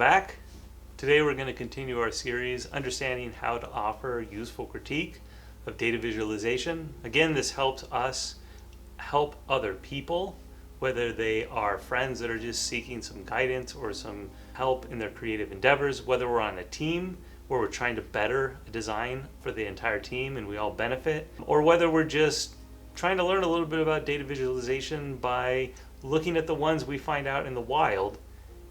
back. Today we're going to continue our series, Understanding How to Offer Useful Critique of Data Visualization. Again, this helps us help other people, whether they are friends that are just seeking some guidance or some help in their creative endeavors, whether we're on a team where we're trying to better a design for the entire team and we all benefit, or whether we're just trying to learn a little bit about data visualization by looking at the ones we find out in the wild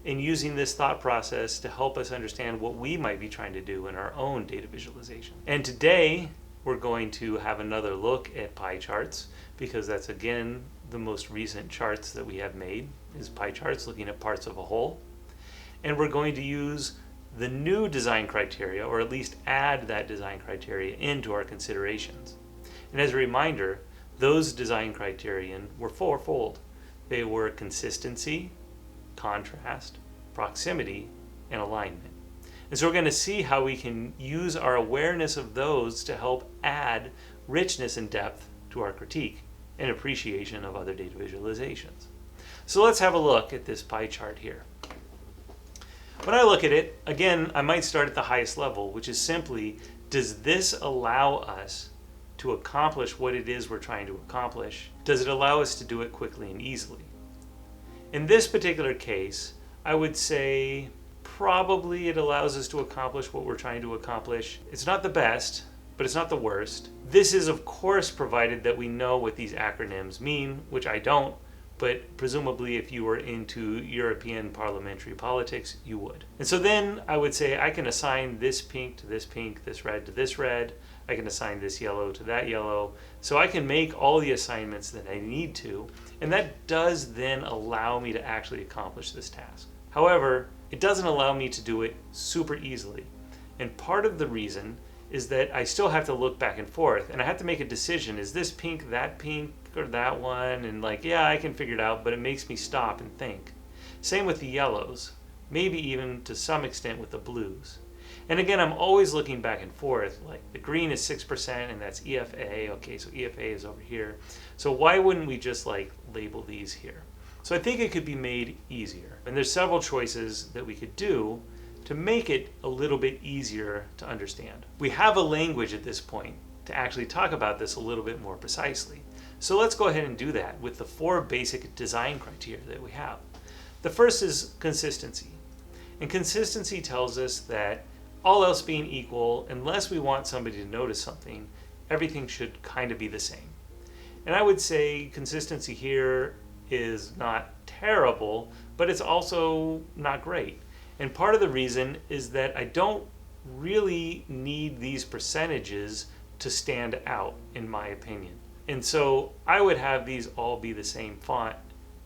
and using this thought process to help us understand what we might be trying to do in our own data visualization. And today we're going to have another look at pie charts, because that's again the most recent charts that we have made is pie charts looking at parts of a whole. And we're going to use the new design criteria, or at least add that design criteria into our considerations. And as a reminder, those design criterion were fourfold. They were consistency, contrast, proximity, and alignment. And so we're going to see how we can use our awareness of those to help add richness and depth to our critique and appreciation of other data visualizations. So let's have a look at this pie chart here. When I look at it, again, I might start at the highest level, which is simply, does this allow us to accomplish what it is we're trying to accomplish? Does it allow us to do it quickly and easily? In this particular case, I would say probably it allows us to accomplish what we're trying to accomplish. It's not the best, but it's not the worst. This is, of course, provided that we know what these acronyms mean, which I don't, but presumably if you were into European parliamentary politics, you would. And so then I would say I can assign this pink to this pink, this red to this red. I can assign this yellow to that yellow. So I can make all the assignments that I need to, and that does then allow me to actually accomplish this task. However, it doesn't allow me to do it super easily. And part of the reason is that I still have to look back and forth, and I have to make a decision. Is this pink, or that one? And yeah, I can figure it out, but it makes me stop and think. Same with the yellows, maybe even to some extent with the blues. And again, I'm always looking back and forth, like the green is 6% and that's EFA. Okay, so EFA is over here. So why wouldn't we just label these here? So I think it could be made easier. And there's several choices that we could do to make it a little bit easier to understand. We have a language at this point to actually talk about this a little bit more precisely. So let's go ahead and do that with the 4 basic design criteria that we have. The first is consistency. And consistency tells us that all else being equal, unless we want somebody to notice something, everything should kind of be the same. And I would say consistency here is not terrible, but it's also not great. And part of the reason is that I don't really need these percentages to stand out, in my opinion. And so I would have these all be the same font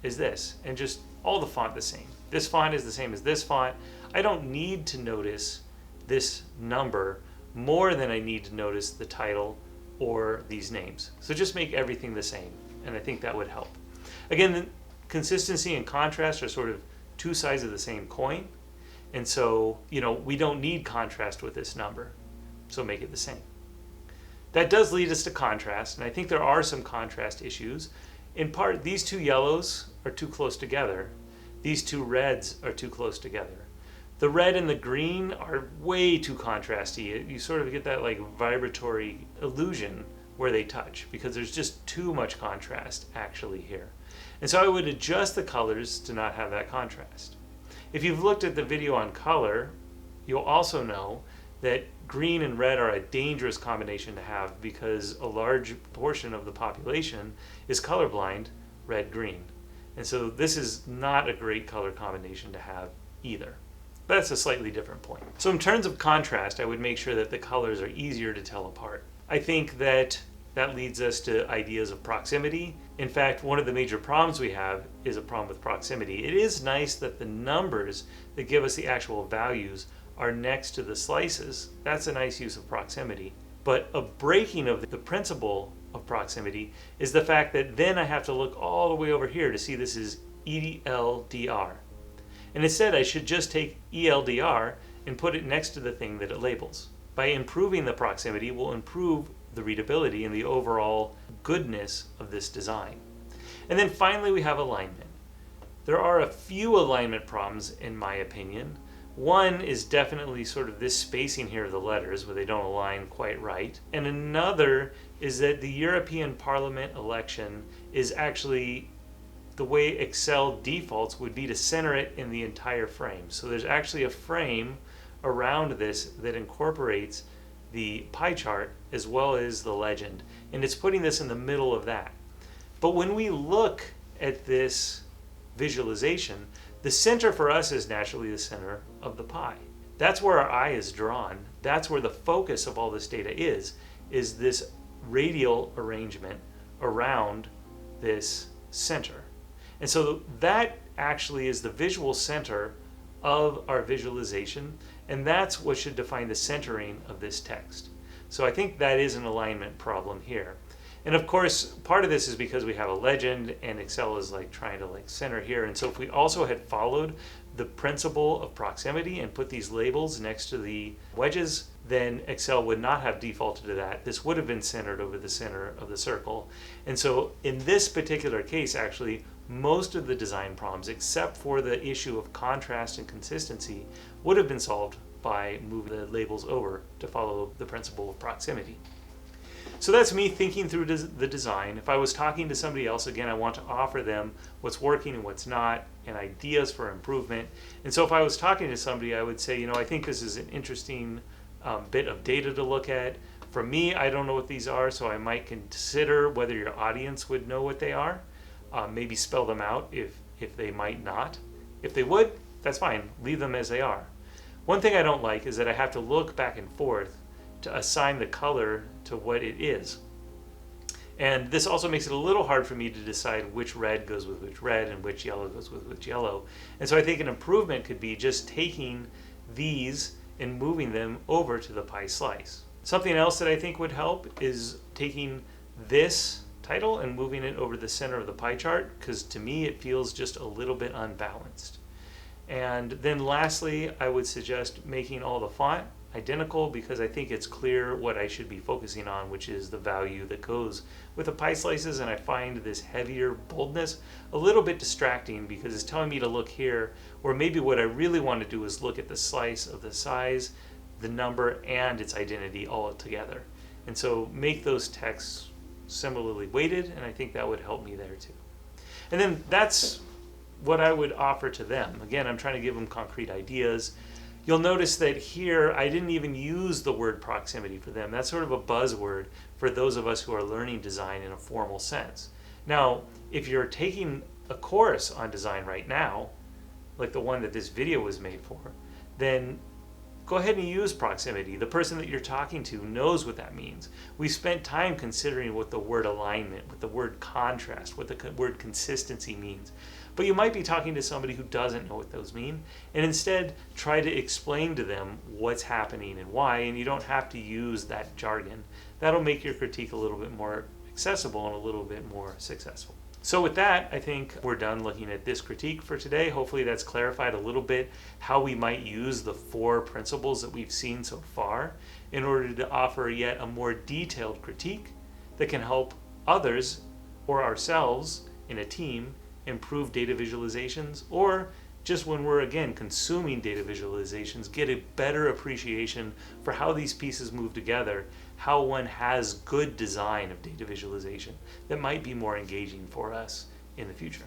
as this, and just all the font the same. This font is the same as this font. I don't need to notice this number more than I need to notice the title or these names. So just make everything the same, and I think that would help. Again, the consistency and contrast are sort of two sides of the same coin, and so we don't need contrast with this number, so make it the same. That does lead us to contrast, and I think there are some contrast issues. In part, these 2 yellows are too close together. These 2 reds are too close together. The red and the green are way too contrasty. You sort of get that vibratory illusion where they touch, because there's just too much contrast actually here. And so I would adjust the colors to not have that contrast. If you've looked at the video on color, you'll also know that green and red are a dangerous combination to have, because a large portion of the population is colorblind red-green. And so this is not a great color combination to have either. But that's a slightly different point. So in terms of contrast, I would make sure that the colors are easier to tell apart. I think that leads us to ideas of proximity. In fact, one of the major problems we have is a problem with proximity. It is nice that the numbers that give us the actual values are next to the slices. That's a nice use of proximity. But a breaking of the principle of proximity is the fact that then I have to look all the way over here to see this is ELDR. And instead I should just take ELDR and put it next to the thing that it labels. By improving the proximity, we'll improve the readability and the overall goodness of this design. And then finally we have alignment. There are a few alignment problems in my opinion One is definitely sort of this spacing here of the letters where they don't align quite right. And another is that the European Parliament election is actually, the way Excel defaults would be to center it in the entire frame. So there's actually a frame around this that incorporates the pie chart as well as the legend. And it's putting this in the middle of that. But when we look at this visualization, the center for us is naturally the center of the pie. That's where our eye is drawn. That's where the focus of all this data is this radial arrangement around this center. And so that actually is the visual center of our visualization, and that's what should define the centering of this text. So I think that is an alignment problem here. And of course, part of this is because we have a legend and Excel is like trying to like center here. And so if we also had followed the principle of proximity and put these labels next to the wedges, then Excel would not have defaulted to that. This would have been centered over the center of the circle. And so in this particular case, actually, most of the design problems, except for the issue of contrast and consistency, would have been solved by moving the labels over to follow the principle of proximity. So that's me thinking through the design. If I was talking to somebody else, again, I want to offer them what's working and what's not, and ideas for improvement. And so if I was talking to somebody, I would say, I think this is an interesting bit of data to look at. For me, I don't know what these are, so I might consider whether your audience would know what they are. Maybe spell them out if they might not. If they would, that's fine. Leave them as they are. One thing I don't like is that I have to look back and forth to assign the color to what it is. And this also makes it a little hard for me to decide which red goes with which red and which yellow goes with which yellow. And so I think an improvement could be just taking these and moving them over to the pie slice. Something else that I think would help is taking this title and moving it over the center of the pie chart, because to me it feels just a little bit unbalanced. And then lastly, I would suggest making all the font identical, because I think it's clear what I should be focusing on, which is the value that goes with the pie slices. And I find this heavier boldness a little bit distracting, because it's telling me to look here, or maybe what I really want to do is look at the slice of the size, the number, and its identity all together. And so make those texts similarly weighted, and I think that would help me there too. And then that's what I would offer to them. Again, I'm trying to give them concrete ideas. You'll notice that here I didn't even use the word proximity for them. That's sort of a buzzword for those of us who are learning design in a formal sense. Now, if you're taking a course on design right now, like the one that this video was made for, then go ahead and use proximity. The person that you're talking to knows what that means. We spent time considering what the word alignment, what the word contrast, what the word consistency means. But you might be talking to somebody who doesn't know what those mean, and instead try to explain to them what's happening and why, and you don't have to use that jargon. That'll make your critique a little bit more accessible and a little bit more successful. So with that, I think we're done looking at this critique for today. Hopefully that's clarified a little bit how we might use the 4 principles that we've seen so far in order to offer yet a more detailed critique that can help others or ourselves in a team improve data visualizations, or just when we're again consuming data visualizations, get a better appreciation for how these pieces move together, how one has good design of data visualization that might be more engaging for us in the future.